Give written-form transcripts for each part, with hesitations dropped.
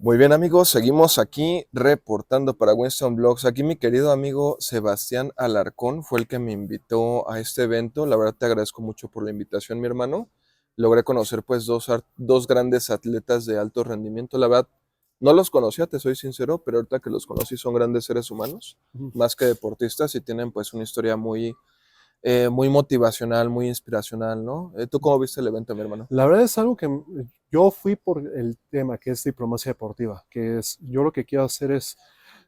Muy bien amigos, seguimos aquí reportando para Winston Blogs. Aquí mi querido amigo Sebastián Alarcón fue el que me invitó a este evento. La verdad te agradezco mucho por la invitación, mi hermano. Logré conocer pues dos grandes atletas de alto rendimiento. La verdad no los conocía, te soy sincero, pero ahorita que los conocí son grandes seres humanos, Ujú. más que deportistas y tienen pues una historia muy motivacional, muy inspiracional, ¿no? ¿Tú cómo viste el evento, mi hermano? La verdad es algo que yo fui por el tema que es diplomacia deportiva, que es, yo lo que quiero hacer es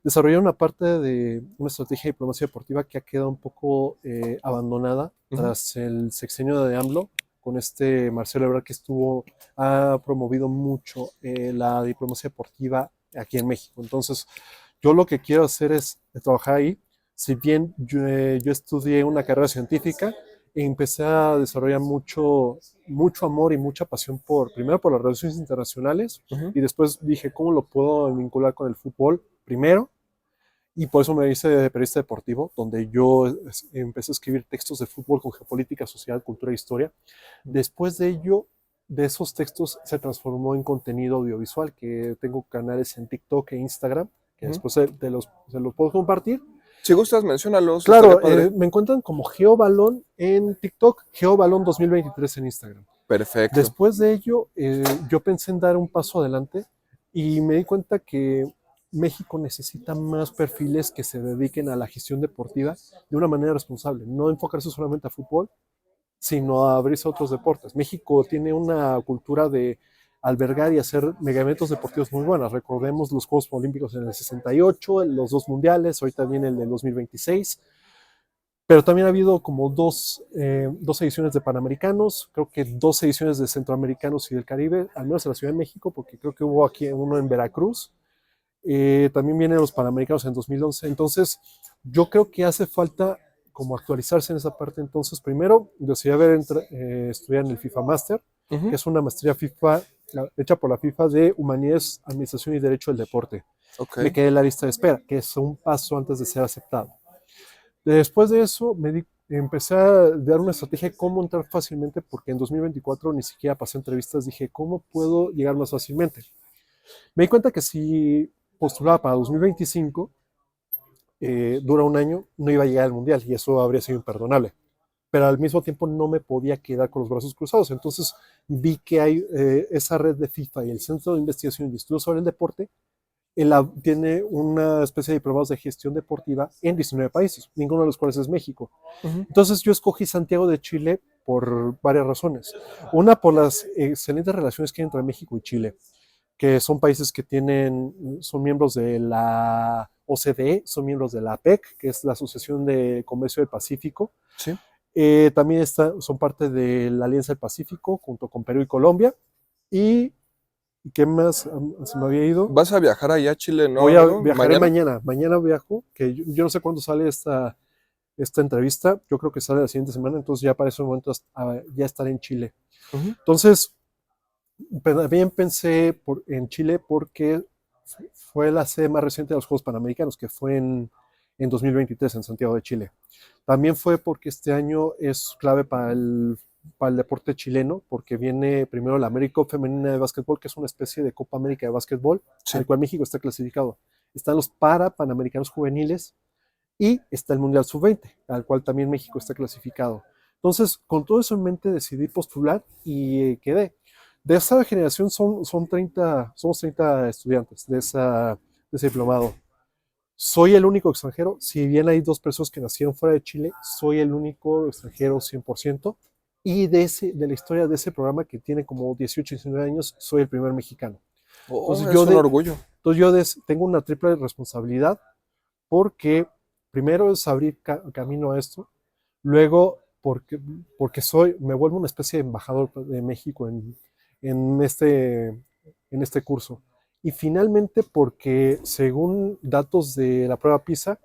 desarrollar una parte de una estrategia de diplomacia deportiva que ha quedado un poco abandonada Ujú. tras el sexenio de AMLO, con este Marcelo Ebrard que ha promovido mucho la diplomacia deportiva aquí en México. Entonces, yo lo que quiero hacer es trabajar ahí. Si bien yo estudié una carrera científica, empecé a desarrollar mucho amor y mucha pasión primero por las relaciones internacionales, Ujú. y después dije, ¿cómo lo puedo vincular con el fútbol? Primero, y por eso me hice de periodista deportivo, donde yo empecé a escribir textos de fútbol con geopolítica, sociedad, cultura e historia. Después de ello, de esos textos se transformó en contenido audiovisual, que tengo canales en TikTok e Instagram, que Ujú. después se los puedo compartir. Si gustas, menciónalos, estaría Claro, padre. me encuentran como Geobalón en TikTok, Geobalón 2023 en Instagram. Perfecto. Después de ello, yo pensé en dar un paso adelante y me di cuenta que México necesita más perfiles que se dediquen a la gestión deportiva de una manera responsable, no enfocarse solamente a fútbol, sino a abrirse a otros deportes. México tiene una cultura de albergar y hacer megaeventos deportivos muy buenas. Recordemos los Juegos Olímpicos en el 68, los dos mundiales, ahorita viene el del 2026, pero también ha habido como dos ediciones de Panamericanos, creo que dos ediciones de Centroamericanos y del Caribe, al menos en la Ciudad de México, porque creo que hubo aquí uno en Veracruz. También vienen los Panamericanos en 2011. Entonces, yo creo que hace falta como actualizarse en esa parte. Entonces, primero, decidí estudiar en el FIFA Master, que Ujú. es una maestría FIFA hecha por la FIFA de Humanidades, Administración y Derecho del Deporte. Ok. Me quedé en la lista de espera, que es un paso antes de ser aceptado. Después de eso, empecé a dar una estrategia de cómo entrar fácilmente, porque en 2024 ni siquiera pasé entrevistas. Dije, ¿cómo puedo llegar más fácilmente? Me di cuenta que si postulaba para 2025, dura un año, no iba a llegar al mundial y eso habría sido imperdonable. Pero al mismo tiempo no me podía quedar con los brazos cruzados. Entonces vi que hay esa red de FIFA y el Centro de Investigación y Estudios sobre el Deporte. Tiene una especie de diplomados de gestión deportiva en 19 países, ninguno de los cuales es México. Ujú. Entonces yo escogí Santiago de Chile por varias razones. Una, por las excelentes relaciones que hay entre México y Chile, que son países que son miembros de la OCDE, son miembros de la APEC, que es la Asociación de Comercio del Pacífico. Sí. También son parte de la Alianza del Pacífico, junto con Perú y Colombia. ¿Y qué más se me había ido? ¿Vas a viajar allá a Chile, no, amigo? Viajaré ¿Mañana? mañana viajo, que yo no sé cuándo sale esta entrevista, yo creo que sale la siguiente semana, entonces ya para ese momento ya estaré en Chile. Ujú. Entonces, también pensé en Chile porque fue la sede más reciente de los Juegos Panamericanos, que fue en 2023 en Santiago de Chile. También fue porque este año es clave para el deporte chileno, porque viene primero la América Femenina de Básquetbol, que es una especie de Copa América de Básquetbol, Sí. al cual México está clasificado. Están los Panamericanos juveniles y está el Mundial Sub-20, al cual también México está clasificado. Entonces, con todo eso en mente, decidí postular y quedé. De esa generación somos 30 estudiantes de ese diplomado. Soy el único extranjero, si bien hay dos personas que nacieron fuera de Chile, soy el único extranjero 100%. Y de la historia de ese programa, que tiene como 18, 19 años, soy el primer mexicano. Oh, Entonces es yo, un de, orgullo. tengo una triple responsabilidad, porque primero es abrir camino a esto, luego me vuelvo una especie de embajador de México en este, en este curso. Y finalmente porque según datos de la prueba PISA,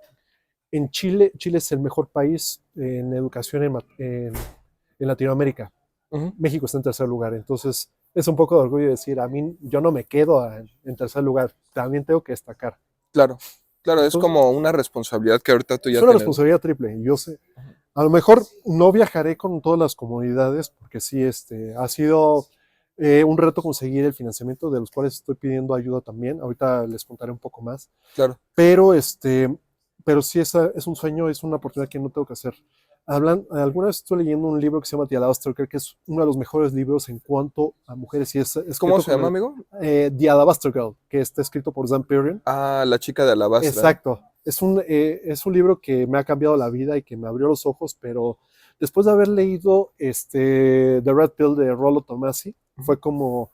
Chile es el mejor país en educación en Latinoamérica. Ujú. México está en tercer lugar, entonces es un poco de orgullo decir, a mí yo no me quedo en tercer lugar, también tengo que destacar. Claro, claro, es Entonces, como una responsabilidad que ahorita tú es ya una tienes, ¿no? responsabilidad triple. Yo sé, Ujú. a lo mejor no viajaré con todas las comodidades, porque sí, ha sido un reto conseguir el financiamiento, de los cuales estoy pidiendo ayuda también. Ahorita les contaré un poco más. Claro. Pero, pero sí es un sueño, es una oportunidad que no tengo que hacer. Alguna vez estoy leyendo un libro que se llama The Alabaster, creo que es uno de los mejores libros en cuanto a mujeres, y es ¿Cómo escrito se por llama, amigo? The Alabaster Girl, que está escrito por Dan Perrin. Ah, la chica de Alabastra. Exacto. Es un libro que me ha cambiado la vida y que me abrió los ojos, pero después de haber leído The Red Pill de Rollo Tomasi, fue como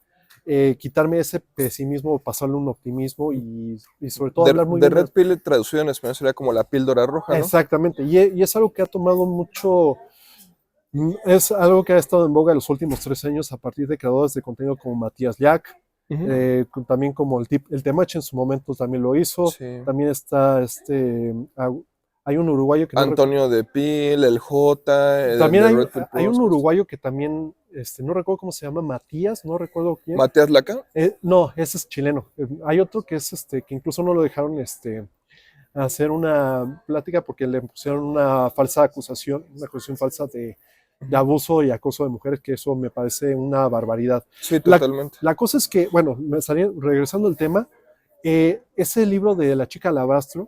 quitarme ese pesimismo, pasarle un optimismo y sobre todo hablar muy De bien de Red las... Pill traducido en español sería como la píldora roja, ¿no? Exactamente, y es algo que ha tomado mucho, es algo que ha estado en boga en los últimos 3 años a partir de creadores de contenido como Matías Llac, Ujú. también como el Temache en su momento también lo hizo, Sí. también está hay un uruguayo que no recuerdo, Antonio de Pil, el J, el también de Red Pill hay un Podcast. uruguayo que también, no recuerdo cómo se llama, Matías, no recuerdo quién, Matías Laca. no, ese es chileno. Hay otro que es que incluso no lo dejaron hacer una plática porque le pusieron una falsa acusación, una acusación falsa de Ujú. abuso y acoso de mujeres, que eso me parece una barbaridad. Sí, La, totalmente. la cosa es que, bueno, regresando al tema, ese libro de la chica Alabastro,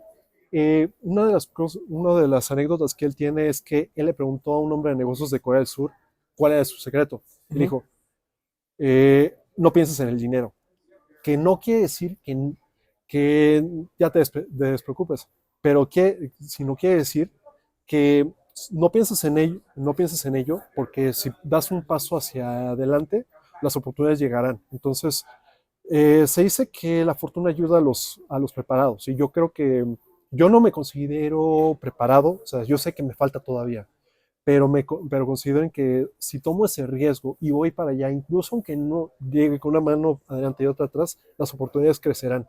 una de las anécdotas que él tiene es que él le preguntó a un hombre de negocios de Corea del Sur cuál era su secreto. Y le Ujú. dijo, no pienses en el dinero, que no quiere decir que ya te despreocupes, pero si no quiere decir que no pienses en ello, no pienses en ello, porque si das un paso hacia adelante, las oportunidades llegarán. Entonces, se dice que la fortuna ayuda a los preparados, y yo creo que yo no me considero preparado, o sea, yo sé que me falta todavía, pero consideren que si tomo ese riesgo y voy para allá, incluso aunque no llegue con una mano adelante y otra atrás, las oportunidades crecerán.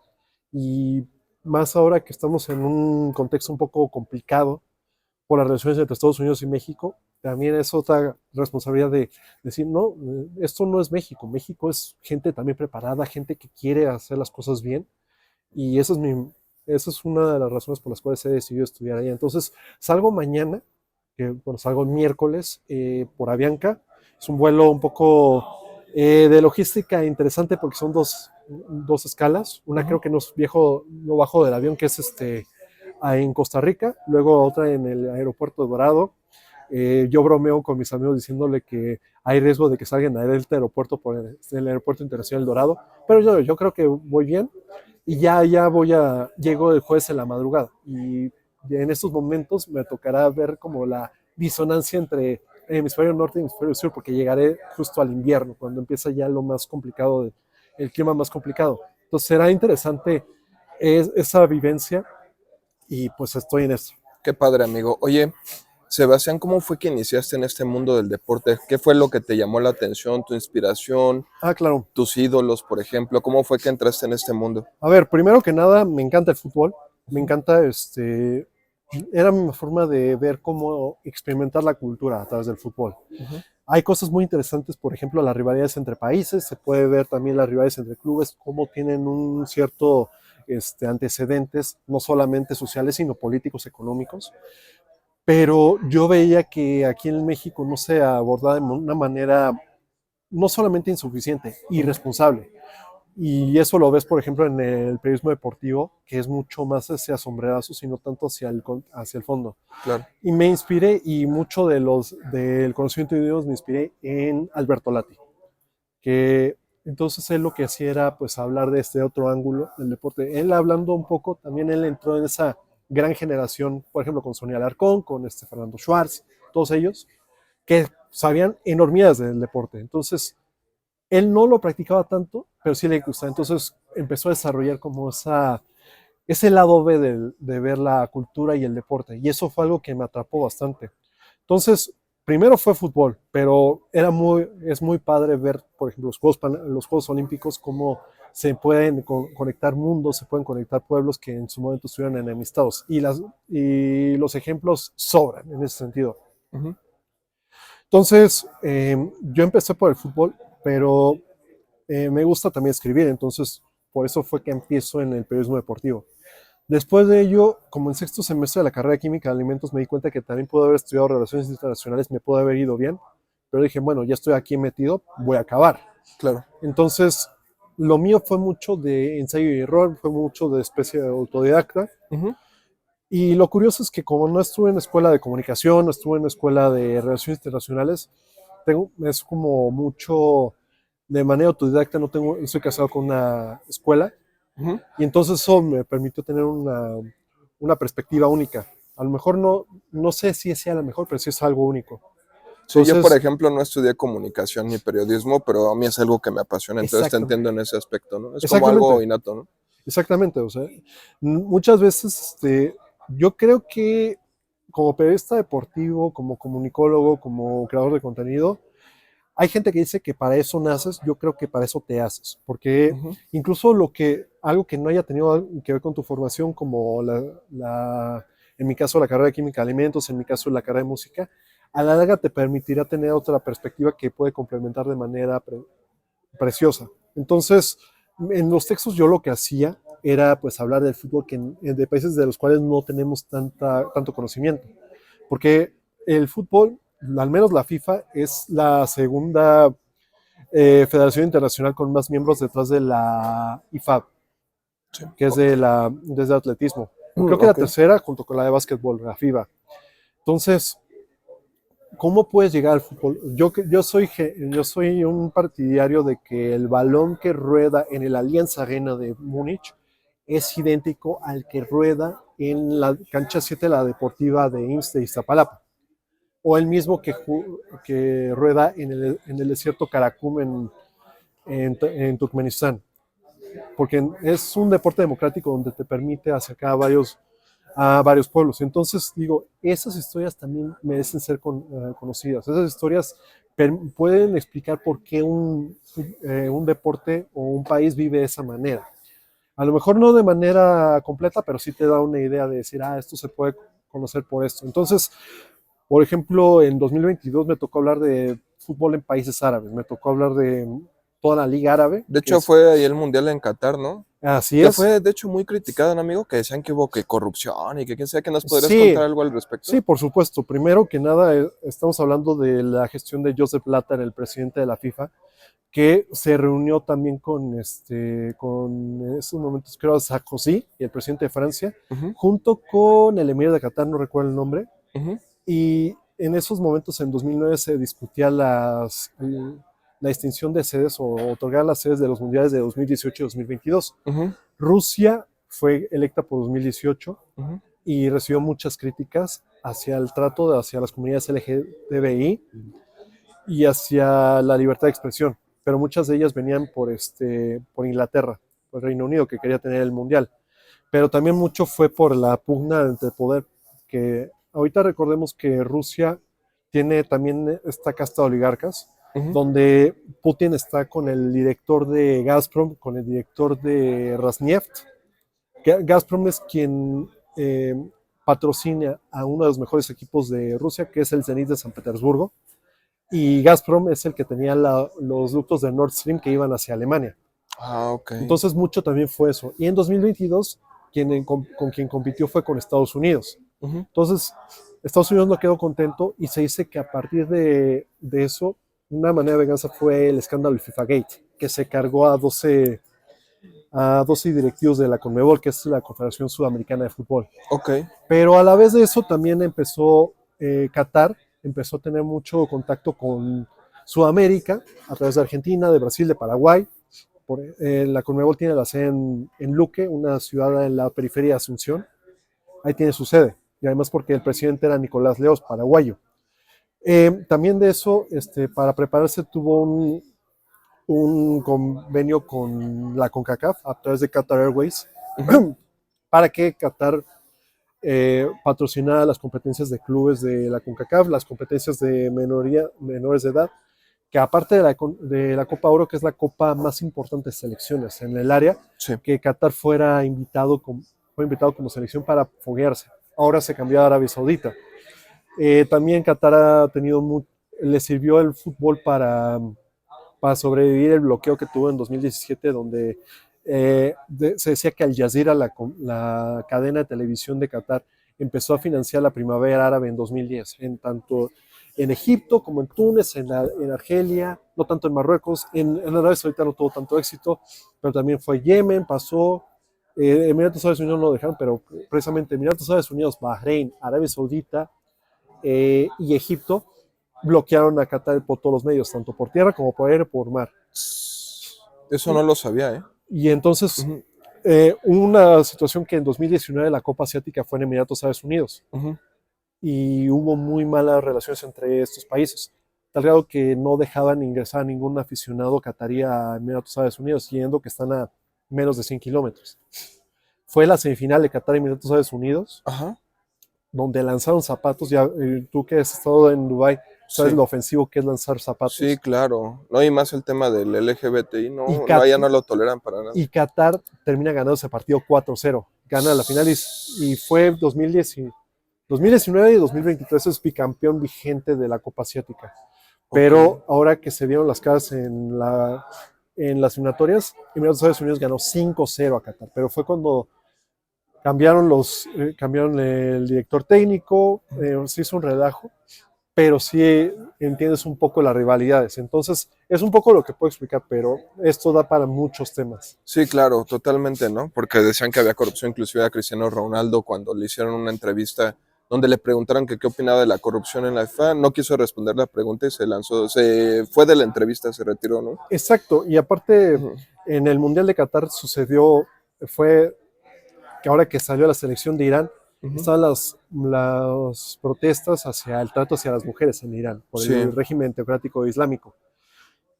Y más ahora que estamos en un contexto un poco complicado por las relaciones entre Estados Unidos y México, también es otra responsabilidad de decir, no, esto no es México, México es gente también preparada, gente que quiere hacer las cosas bien, y esa es una de las razones por las cuales he decidido estudiar allá. Entonces, salgo mañana, que bueno, salgo el miércoles por Avianca. Es un vuelo un poco de logística interesante porque son dos escalas. Una Ujú. creo que no bajo del avión, que es en Costa Rica, luego otra en el aeropuerto de Dorado. Yo bromeo con mis amigos diciéndole que hay riesgo de que salgan a este aeropuerto por el aeropuerto internacional Dorado, pero yo creo que voy bien y ya llego el jueves en la madrugada, y en estos momentos me tocará ver como la disonancia entre el hemisferio norte y el hemisferio sur, porque llegaré justo al invierno, cuando empieza ya lo más complicado, el clima más complicado. Entonces será interesante esa vivencia, y pues estoy en eso. Qué padre, amigo. Oye, Sebastián, ¿cómo fue que iniciaste en este mundo del deporte? ¿Qué fue lo que te llamó la atención, tu inspiración, Ah, claro. tus ídolos, por ejemplo? ¿Cómo fue que entraste en este mundo? A ver, primero que nada, me encanta el fútbol. Me Ujú. encanta, era mi forma de ver cómo experimentar la cultura a través del fútbol. Ujú. Hay cosas muy interesantes, por ejemplo, las rivalidades entre países, se puede ver también las rivalidades entre clubes, cómo tienen un cierto antecedentes, no solamente sociales, sino políticos, económicos. Pero yo veía que aquí en México no se abordaba de una manera no solamente insuficiente, Ujú. irresponsable. Y eso lo ves, por ejemplo, en el periodismo deportivo, que es mucho más hacia sombrerazo, sino tanto hacia el fondo. Claro. Y me inspiré, y mucho del conocimiento de Dios me inspiré en Alberto Lati, que entonces él lo que hacía era pues hablar de este otro ángulo del deporte. Él hablando un poco, también él entró en esa gran generación, por ejemplo, con Sonia Alarcón, con Fernando Schwartz, todos ellos, que sabían enormidades del deporte. Entonces, él no lo practicaba tanto, pero sí le gustaba. Entonces empezó a desarrollar como ese lado B de ver la cultura y el deporte. Y eso fue algo que me atrapó bastante. Entonces, primero fue fútbol, pero es muy padre ver, por ejemplo, los Juegos Olímpicos, cómo se pueden conectar mundos, se pueden conectar pueblos que en su momento estuvieron enemistados. Y los ejemplos sobran en ese sentido. Ujú. Entonces, yo empecé por el fútbol, pero me gusta también escribir, entonces por eso fue que empiezo en el periodismo deportivo. Después de ello, como en sexto semestre de la carrera de Química de Alimentos, me di cuenta que también pude haber estudiado Relaciones Internacionales, me pudo haber ido bien, pero dije, bueno, ya estoy aquí metido, voy a acabar. Claro. Entonces, lo mío fue mucho de ensayo y error, fue mucho de especie de autodidacta. Ujú. Y lo curioso es que como no estuve en escuela de comunicación, no estuve en escuela de relaciones internacionales, es como mucho de manera autodidacta, no tengo, estoy casado con una escuela, Ujú. y entonces eso me permitió tener una perspectiva única. A lo mejor no sé si sea la mejor, pero sí es algo único. Sí, yo por Entonces, ejemplo no estudié comunicación ni periodismo, pero a mí es algo que me apasiona, entonces te exactamente, entiendo en ese aspecto, ¿no? Es como algo exactamente, innato, ¿no? exactamente. O sea, muchas veces yo creo que como periodista deportivo, como comunicólogo, como creador de contenido, hay gente que dice que para eso naces, yo creo que para eso te haces, porque Ujú. incluso algo que no haya tenido que ver con tu formación, como en mi caso la carrera de química de alimentos, en mi caso la carrera de música, a la larga te permitirá tener otra perspectiva que puede complementar de manera preciosa. Entonces, en los textos yo lo que hacía era pues hablar del fútbol de países de los cuales no tenemos tanto conocimiento, porque el fútbol, al menos la FIFA, es la segunda federación internacional con más miembros detrás de la IFAB, Sí. que es desde atletismo. Creo que la Ok. tercera junto con la de básquetbol, la FIBA. Entonces, ¿cómo puedes llegar al fútbol? Yo soy un partidario de que el balón que rueda en el Allianz Arena de Múnich es idéntico al que rueda en la cancha 7 de la Deportiva de IMSS de Iztapalapa, o el mismo que rueda en el desierto Karakum en Turkmenistán, porque es un deporte democrático donde te permite acercar a varios pueblos. Entonces, digo, esas historias también merecen ser conocidas. Esas historias pueden explicar por qué un deporte o un país vive de esa manera. A lo mejor no de manera completa, pero sí te da una idea de decir, esto se puede conocer por esto. Entonces, por ejemplo, en 2022 me tocó hablar de fútbol en países árabes, me tocó hablar de toda la Liga Árabe, De que hecho fue ahí el mundial en Qatar, ¿no? así Que es. fue de hecho muy criticado, ¿no, amigo? Que decían que hubo que corrupción y que quién sabe que nos podrías Sí, contar algo al sí, respecto. por supuesto. Primero que nada, estamos hablando de la gestión de Joseph Blatter, el presidente de la FIFA, que se reunió también con en esos momentos creo Sarkozy, el presidente de Francia, Ujú. junto con el emir de Qatar, no recuerdo el nombre, Ujú. y en esos momentos, en 2009, se discutía la extinción de sedes o otorgar las sedes de los mundiales de 2018 y 2022. Ujú. Rusia fue electa por 2018 Ujú. y recibió muchas críticas hacia el trato hacia las comunidades LGTBI y hacia la libertad de expresión, pero muchas de ellas venían por Inglaterra, por el Reino Unido, que quería tener el mundial. Pero también mucho fue por la pugna entre poder, que ahorita recordemos que Rusia tiene también esta casta de oligarcas, Ujú. donde Putin está con el director de Gazprom, con el director de Rosneft. Gazprom es quien patrocina a uno de los mejores equipos de Rusia, que es el Zenit de San Petersburgo, y Gazprom es el que tenía los ductos de Nord Stream que iban hacia Alemania. Ah, ok. Entonces mucho también fue eso. Y en 2022 con quien compitió fue con Estados Unidos. Ujú. Entonces Estados Unidos no quedó contento y se dice que a partir de eso una manera de venganza fue el escándalo del FIFA Gate, que se cargó a 12 directivos de la CONMEBOL, que es la Confederación Sudamericana de Fútbol. Ok. Pero a la vez de eso también empezó Qatar, empezó a tener mucho contacto con Sudamérica a través de Argentina, de Brasil, de Paraguay. La Conmebol tiene la sede en Luque, una ciudad en la periferia de Asunción. Ahí tiene su sede. Y además porque el presidente era Nicolás Leos, paraguayo. También de eso, para prepararse tuvo un convenio con la CONCACAF a través de Qatar Airways Ujú. para que Qatar patrocinara las competencias de clubes de la CONCACAF, las competencias de menores de edad, que aparte de la Copa Oro, que es la copa más importante de selecciones en el área, Sí. que Qatar fue invitado como selección para foguearse. Ahora se cambió a Arabia Saudita. También Qatar le sirvió el fútbol para sobrevivir el bloqueo que tuvo en 2017, donde se decía que Al Jazeera, la cadena de televisión de Qatar, empezó a financiar la primavera árabe en 2010. En tanto, en Egipto, como en Túnez, en Argelia, no tanto en Marruecos, en Arabia Saudita no tuvo tanto éxito, pero también fue Yemen, pasó, Emiratos Árabes Unidos no lo dejaron, pero precisamente Emiratos Árabes Unidos, Bahrein, Arabia Saudita y Egipto bloquearon a Qatar por todos los medios, tanto por tierra como por aire, por mar. Eso no lo sabía, ¿eh? Y entonces Ujú, hubo una situación que en 2019 la Copa Asiática fue en Emiratos Árabes Unidos ujú. y hubo muy malas relaciones entre estos países, tal grado que no dejaban ingresar a ningún aficionado catarí a Emiratos Árabes Unidos, siendo que están a menos de 100 kilómetros. Fue la semifinal de Qatar y Emiratos Árabes Unidos, Ajá, donde lanzaron zapatos, ya tú que has estado en Dubái, sabes sí. lo ofensivo que es lanzar Sí, zapatos, claro. No, y más el tema del LGBTI, y, no, no, Cat allá no lo toleran para nada. y Qatar termina ganando ese partido 4-0, gana la final y fue 2019 y 2023 es bicampeón vigente de la Copa Asiática. Ok. Pero ahora que se vieron las caras en las eliminatorias, Emiratos Árabes Unidos ganó 5-0 a Qatar, pero fue cuando cambiaron el director técnico, se hizo un relajo, pero sí entiendes un poco las rivalidades. Entonces, es un poco lo que puedo explicar, pero esto da para muchos temas. Sí, claro, totalmente, ¿no? Porque decían que había corrupción inclusive a Cristiano Ronaldo cuando le hicieron una entrevista donde le preguntaron que qué opinaba de la corrupción en la FIFA, no quiso responder la pregunta y se lanzó, se fue de la entrevista, se retiró, ¿no? Exacto, y aparte, Ujú, en el Mundial de Qatar fue que ahora que salió la selección de Irán, ujú. estaban las protestas hacia el trato hacia las mujeres en Irán, por Sí, el régimen teocrático islámico.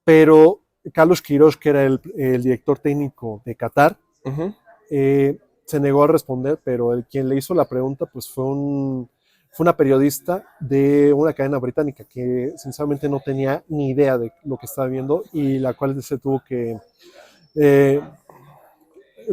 Pero Carlos Queiroz, que era el director técnico de Qatar, ujú. se negó a responder, pero quien le hizo la pregunta pues fue una periodista de una cadena británica que sinceramente no tenía ni idea de lo que estaba viendo y la cual se eh,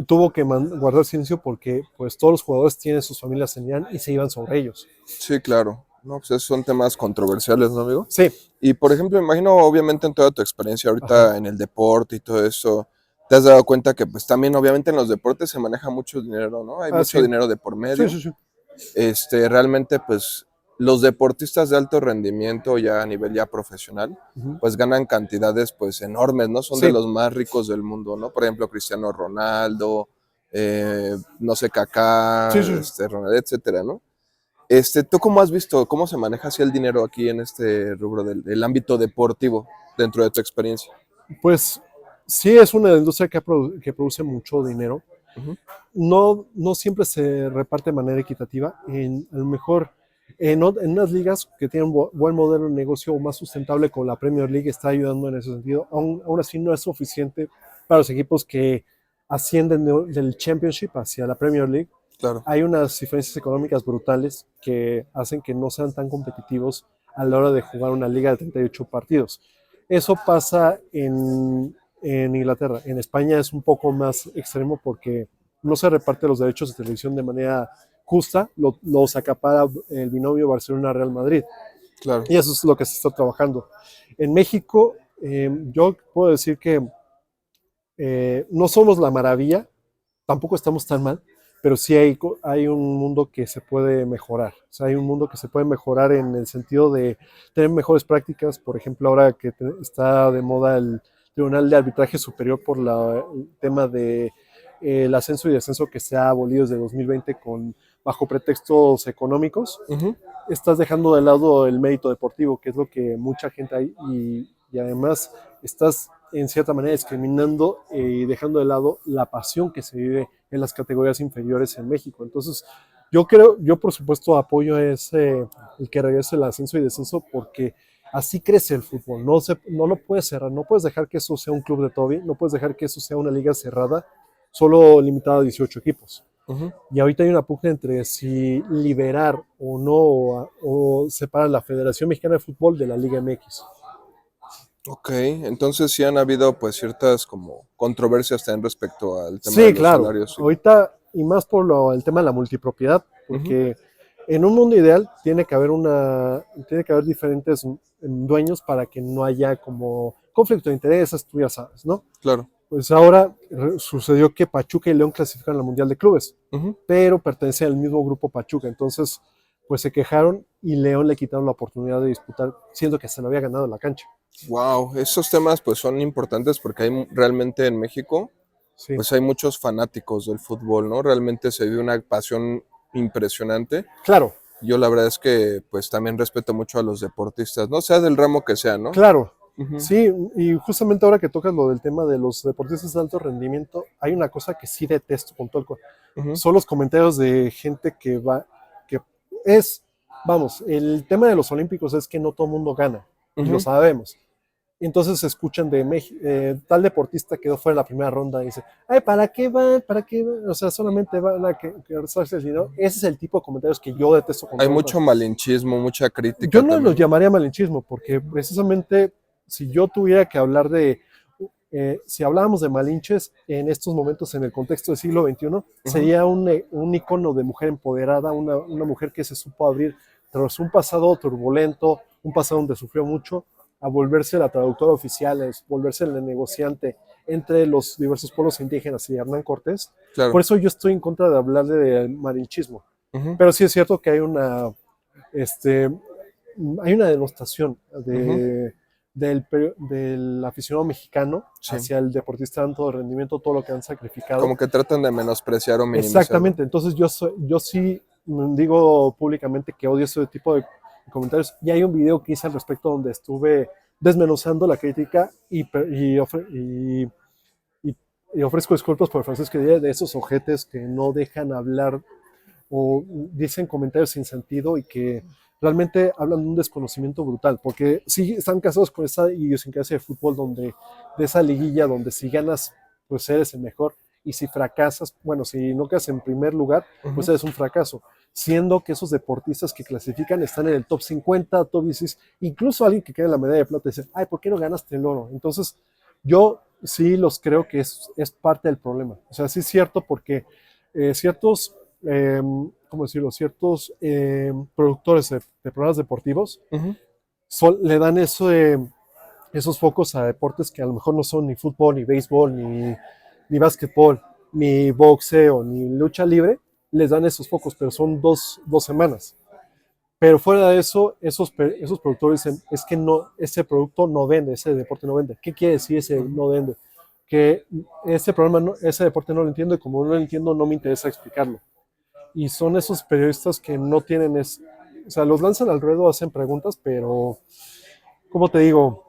tuvo que guardar silencio porque pues todos los jugadores tienen sus familias en Irán y se iban sobre ellos. Sí, claro. No, pues esos son temas controversiales, ¿no, amigo? Sí, Y por ejemplo, imagino, obviamente, en toda tu experiencia ajá, ahorita en el deporte y todo eso, te has dado cuenta que pues también obviamente en los deportes se maneja mucho dinero, ¿no? Hay mucho sí, dinero de por sí, medio. sí, sí. Realmente pues los deportistas de alto rendimiento ya a nivel ya profesional, Uh-huh. pues ganan cantidades pues enormes, ¿no? Son de Sí, los más ricos del mundo, ¿no? Por ejemplo, Cristiano Ronaldo, no sé, Kaká, sí, sí, sí. Ronaldo, etcétera, ¿no? ¿Tú cómo has visto, cómo se maneja así el dinero aquí en este rubro del ámbito deportivo dentro de tu experiencia? Pues sí es una industria que produce mucho dinero. Ujú, No siempre se reparte de manera equitativa. A lo mejor en unas ligas que tienen un buen modelo de negocio o más sustentable como la Premier League está ayudando en ese sentido. Aún así no es suficiente para los equipos que ascienden del Championship hacia la Premier League. claro, Hay unas diferencias económicas brutales que hacen que no sean tan competitivos a la hora de jugar una liga de 38 partidos. Eso pasa en Inglaterra. En España es un poco más extremo porque no se reparte los derechos de televisión de manera justa, los acapara el binomio Barcelona-Real Madrid. claro. Y eso es lo que se está trabajando. En México, yo puedo decir que no somos la maravilla, tampoco estamos tan mal, pero sí hay un mundo que se puede mejorar. O sea, hay un mundo que se puede mejorar en el sentido de tener mejores prácticas. Por ejemplo, ahora que está de moda el Tribunal de Arbitraje Superior por el tema de el ascenso y descenso que se ha abolido desde 2020 bajo pretextos económicos, Ujú. estás dejando de lado el mérito deportivo, que es lo que mucha gente hay, y además estás en cierta manera discriminando y dejando de lado la pasión que se vive en las categorías inferiores en México. Entonces, yo por supuesto apoyo el que regrese el ascenso y descenso porque así crece el fútbol. No lo puedes cerrar, no puedes dejar que eso sea un club de Toby, no puedes dejar que eso sea una liga cerrada, solo limitada a 18 equipos. Ujú. Y ahorita hay una pugna entre si liberar o no, o separar la Federación Mexicana de Fútbol de la Liga MX. Ok, entonces sí han habido pues ciertas como controversias también respecto al tema de Sí, los claro. salarios. Sí. Ahorita, y más por el tema de la multipropiedad, Ujú, porque en un mundo ideal tiene que haber diferentes dueños para que no haya como conflicto de intereses, tú ya sabes, ¿no? claro. Pues ahora sucedió que Pachuca y León clasifican al Mundial de Clubes, Ujú, pero pertenece al mismo grupo Pachuca. Entonces, pues se quejaron y León le quitaron la oportunidad de disputar, siendo que se lo había ganado en la cancha. Wow, esos temas pues son importantes porque hay realmente en México Sí, pues hay muchos fanáticos del fútbol, ¿no? Realmente se vive una pasión impresionante. claro, Yo la verdad es que pues también respeto mucho a los deportistas, no sea del ramo que sea, ¿no? claro. Ujú, Sí, y justamente ahora que tocas lo del tema de los deportistas de alto rendimiento, hay una cosa que sí detesto con todo el corazón. ujú, Son los comentarios de gente que es, vamos, el tema de los olímpicos es que no todo el mundo gana, y lo ujú. sabemos. Entonces se escuchan de tal deportista quedó fuera de la primera ronda y dice, ay, ¿para qué van? ¿Para qué van? O sea, solamente van a que el dinero. Ese es el tipo de comentarios que yo detesto con Hay todo el mucho corazón. malinchismo, mucha Yo crítica no lo también. llamaría malinchismo, porque precisamente si yo tuviera que hablar de, si hablábamos de malinches en estos momentos en el contexto del siglo XXI, Ujú, sería un icono de mujer empoderada, una mujer que se supo abrir tras un pasado turbulento, un pasado donde sufrió mucho, a volverse la traductora oficial, a volverse la negociante entre los diversos pueblos indígenas y Hernán Cortés. Por claro. eso yo estoy en contra de hablarle de malinchismo. Ujú, Pero sí es cierto que este, hay una denostación ujú, del aficionado mexicano sí. hacia el deportista de alto rendimiento, todo lo que han sacrificado. Como que tratan de menospreciar o minimizar, ¿no? Exactamente, entonces yo sí digo públicamente que odio ese tipo de comentarios. Y hay un video que hice al respecto donde estuve desmenuzando la crítica y, y ofrezco disculpas por el francés que diría de esos ojetes que no dejan hablar o dicen comentarios sin sentido y que realmente hablan de un desconocimiento brutal, porque sí están casados con esa idiosincrasia de fútbol de esa liguilla donde si ganas, pues eres el mejor, y si fracasas, bueno, si no quedas en primer lugar, pues Ujú, eres un fracaso, siendo que esos deportistas que clasifican están en el top 50, top 16, incluso alguien que queda en la medalla de plata dice, ay, ¿por qué no ganaste el oro? Entonces, yo sí los creo que es parte del problema, o sea, sí es cierto porque ciertos ¿cómo decirlo? Ciertos productores de programas deportivos ujú. le dan esos focos a deportes que a lo mejor no son ni fútbol, ni béisbol, ni básquetbol, ni boxeo, ni lucha libre, les dan esos focos, pero son dos semanas. Pero fuera de eso, esos productores dicen, es que no, ese producto no vende, ese deporte no vende. ¿Qué quiere decir ese Ujú. no vende? Que ese programa, ese deporte no lo entiendo y como no lo entiendo, no me interesa explicarlo. Y son esos periodistas que no tienen o sea, los lanzan al ruedo, hacen preguntas, pero, como te digo,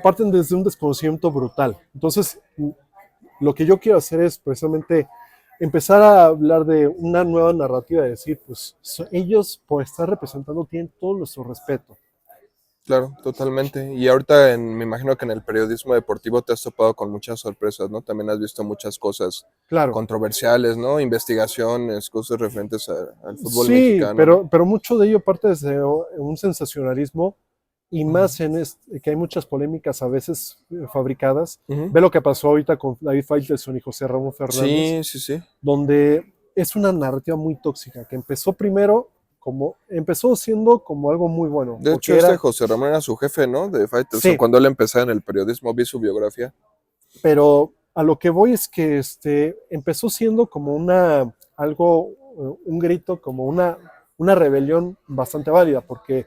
parten desde un desconocimiento brutal. Entonces, lo que yo quiero hacer es precisamente empezar a hablar de una nueva narrativa, de decir, pues ellos por estar representando tienen todo nuestro respeto. Claro, totalmente. Y ahorita me imagino que en el periodismo deportivo te has topado con muchas sorpresas, ¿no? También has visto muchas cosas Claro, controversiales, ¿no? Investigaciones, cosas referentes al fútbol sí, mexicano, ¿no? pero mucho de ello parte desde un sensacionalismo y Ujú, más que hay muchas polémicas a veces fabricadas. ujú. Ve lo que pasó ahorita con David Faitelson y José Ramón Fernández, Sí, sí, sí. donde es una narrativa muy tóxica, que empezó siendo como algo muy bueno, De hecho, porque este era, José Ramón era su jefe, ¿no? De Faitelson. sí, Cuando él empezaba en el periodismo, vi su biografía. pero a lo que voy es que empezó siendo como un grito, como una rebelión bastante válida, porque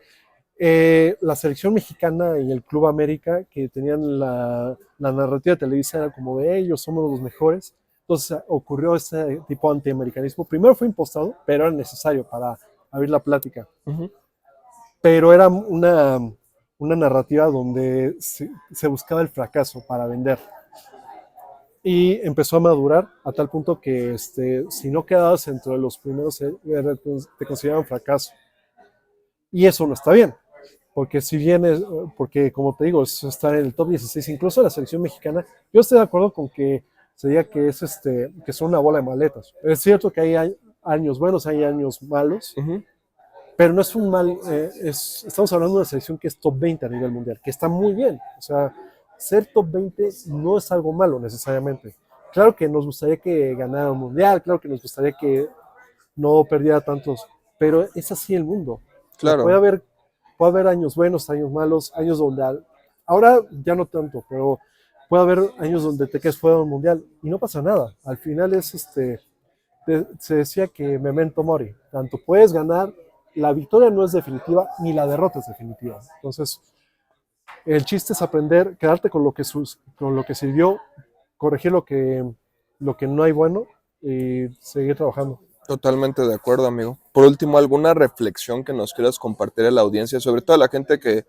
la selección mexicana y el Club América, que tenían la narrativa de Televisa, era como de ellos somos los mejores. Entonces ocurrió este tipo de antiamericanismo. Primero fue impostado, pero era necesario para abrir la plática. Ujú, Pero era una narrativa donde se buscaba el fracaso para vender. Y empezó a madurar a tal punto que si no quedabas entre los primeros, te consideraban fracaso. Y eso no está bien. Porque si bien porque como te digo, es estar en el top 16, incluso la selección mexicana, yo estoy de acuerdo con que se diga que que son una bola de maletas. Es cierto que hay años buenos, hay años malos, ujú. pero no es un mal, estamos hablando de una selección que es top 20 a nivel mundial, que está muy bien. O sea, ser top 20 no es algo malo necesariamente. Claro que nos gustaría que ganara un mundial, claro que nos gustaría que no perdiera tantos, pero es así el mundo. O sea, Claro, puede haber años buenos, años malos, años donde ahora ya no tanto, pero puede haber años donde te quedes fuera del mundial y no pasa nada. Al final se decía que memento mori, tanto puedes ganar la victoria no es definitiva ni la derrota es definitiva. Entonces, el chiste es aprender, quedarte con con lo que sirvió, corregir lo que no hay bueno y seguir trabajando. Totalmente de acuerdo, amigo. Por último, ¿alguna reflexión que nos quieras compartir a la audiencia, sobre todo a la gente que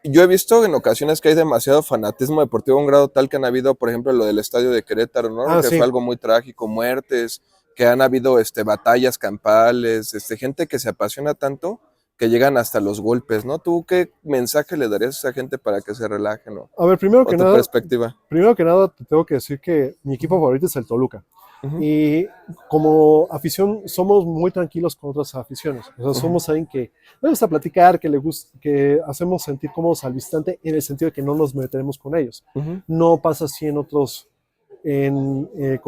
yo he visto en ocasiones que hay demasiado fanatismo deportivo a un grado tal que han habido, por ejemplo, lo del estadio de Querétaro, ¿no? Que Sí. fue algo muy trágico, muertes, que han habido batallas campales, gente que se apasiona tanto que llegan hasta los golpes, ¿no? ¿Tú qué mensaje le darías a esa gente para que se relajen A ver, o tu perspectiva? primero que nada te tengo que decir que mi equipo favorito es el Toluca. Uh-huh. Y como afición somos muy tranquilos con otras aficiones. O sea, somos alguien que le gusta platicar, que hacemos sentir cómodos al visitante en el sentido de que no nos meteremos con ellos. Uh-huh. No pasa así con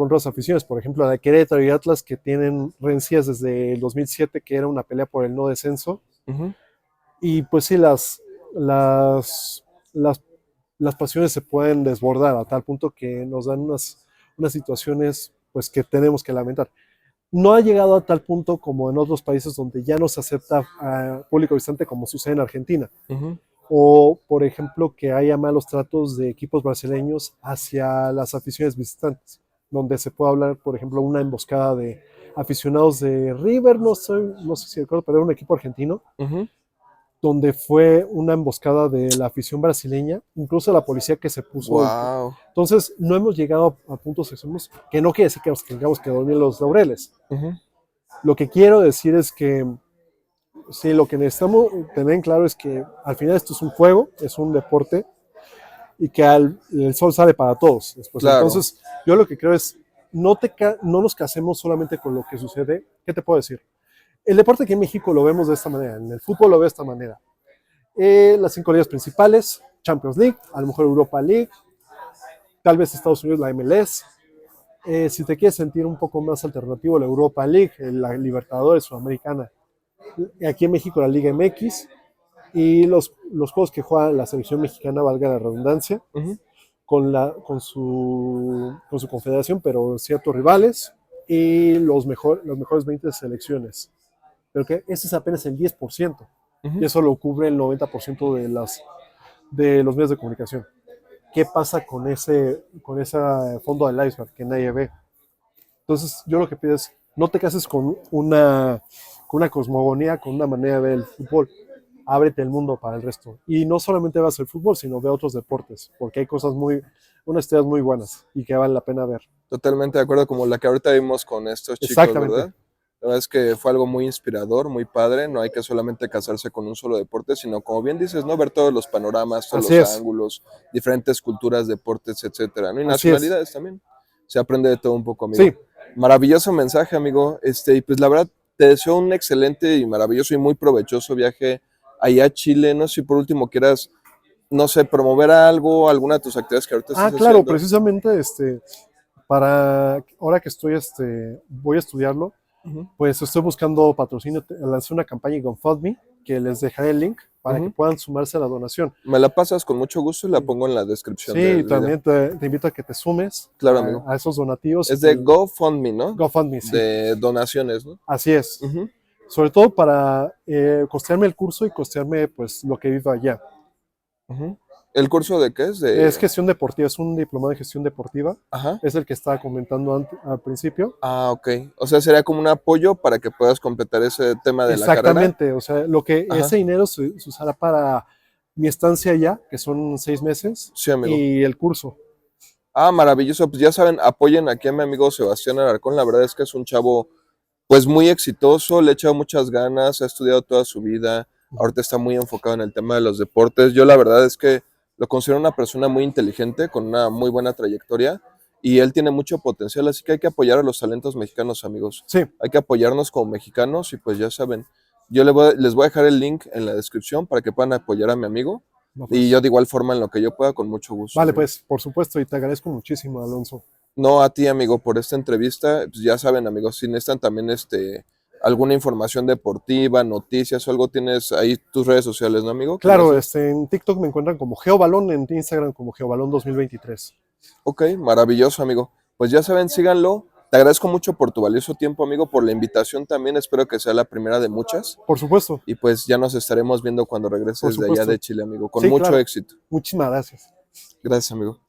otras aficiones. Por ejemplo, la de Querétaro y Atlas, que tienen rencillas desde el 2007, que era una pelea por el no descenso. Uh-huh. Y pues sí, las, las pasiones se pueden desbordar a tal punto que nos dan unas situaciones pues que tenemos que lamentar. No ha llegado a tal punto como en otros países donde ya no se acepta a público visitante como sucede en Argentina. Uh-huh. O, por ejemplo, que haya malos tratos de equipos brasileños hacia las aficiones visitantes, donde se puede hablar, por ejemplo, una emboscada de aficionados de River, no sé si recuerdo, pero era un equipo argentino, Uh-huh. donde fue una emboscada de la afición brasileña, incluso la policía que se puso. Wow. Entonces, no hemos llegado a puntos extremos, que no quiere decir que nos tengamos que dormir los laureles. Uh-huh. Lo que quiero decir es que, sí, lo que necesitamos tener en claro es que al final esto es un juego, es un deporte, y que el sol sale para todos después. Claro. Entonces, yo lo que creo es, no nos casemos solamente con lo que sucede. ¿Qué te puedo decir? El deporte aquí en México lo vemos de esta manera, en el fútbol lo veo de esta manera. Las 5 ligas principales, Champions League, a lo mejor Europa League, tal vez Estados Unidos la MLS. Si te quieres sentir un poco más alternativo, la Europa League, la Libertadores Sudamericana. Aquí en México la Liga MX y los juegos que juega la selección mexicana, valga la redundancia, Uh-huh. con su confederación, pero ciertos rivales y los mejores 20 selecciones. Pero que ese es apenas el 10%. Uh-huh. Y eso lo cubre el 90% de los medios de comunicación. ¿Qué pasa con ese fondo del iceberg que nadie ve? Entonces, yo lo que pido es, no te cases con una cosmogonía, con una manera de ver el fútbol. Ábrete el mundo para el resto. Y no solamente veas el fútbol, sino ve otros deportes, porque hay unas historias muy buenas y que vale la pena ver. Totalmente de acuerdo, como la que ahorita vimos con estos chicos, ¿verdad? La verdad es que fue algo muy inspirador, muy padre. No hay que solamente casarse con un solo deporte, sino como bien dices, ¿no? Ver todos los panoramas, todos los ángulos, diferentes culturas, deportes, etcétera, ¿no? Y nacionalidades también. Se aprende de todo un poco, amigo. Sí. Maravilloso mensaje, amigo. Y pues la verdad, te deseo un excelente y maravilloso y muy provechoso viaje allá a Chile. No sé si por último quieras, no sé, promover algo, alguna de tus actividades que ahorita estás claro, haciendo. Precisamente, ahora que voy a estudiarlo, Uh-huh. pues estoy buscando patrocinio. Lancé una campaña en GoFundMe, que les dejaré el link para que puedan sumarse a la donación. Me la pasas con mucho gusto y la pongo en la descripción. Sí, también te invito a que te sumes claro, amigo. a esos donativos. Es de GoFundMe, ¿no? GoFundMe, sí. De donaciones, ¿no? Así es. Uh-huh. Sobre todo para costearme el curso y costearme pues lo que vivo allá. Uh-huh. ¿El curso de qué es? Es gestión deportiva, es un diplomado de gestión deportiva. Ajá. Es el que estaba comentando al principio. Ah, ok. O sea, sería como un apoyo para que puedas completar ese tema de la carrera. Exactamente, o sea, ese dinero se usará para mi estancia allá, que son 6 meses, sí, amigo. Y el curso. Ah, maravilloso. Pues ya saben, apoyen aquí a mi amigo Sebastián Alarcón. La verdad es que es un chavo, pues muy exitoso, le ha echado muchas ganas, ha estudiado toda su vida. Ahorita está muy enfocado en el tema de los deportes. Yo la verdad es que lo considero una persona muy inteligente, con una muy buena trayectoria, y él tiene mucho potencial, así que hay que apoyar a los talentos mexicanos, amigos. Sí. Hay que apoyarnos como mexicanos y pues ya saben, yo les voy a dejar el link en la descripción para que puedan apoyar a mi amigo, y yo de igual forma en lo que yo pueda, con mucho gusto. Vale, amigo. Pues, por supuesto, y te agradezco muchísimo, Alonso. No, a ti, amigo, por esta entrevista. Pues ya saben, amigos, si necesitan también alguna información deportiva, noticias o algo, tienes ahí tus redes sociales, ¿no, amigo? Claro, en TikTok me encuentran como Geobalón, en Instagram como Geobalón 2023. Ok, maravilloso, amigo. Pues ya saben, síganlo. Te agradezco mucho por tu valioso tiempo, amigo, por la invitación también. Espero que sea la primera de muchas. Por supuesto, Y pues ya nos estaremos viendo cuando por regreses de allá de supuesto. Chile, amigo. Con Sí, mucho claro. éxito. Muchísimas gracias. Gracias, amigo.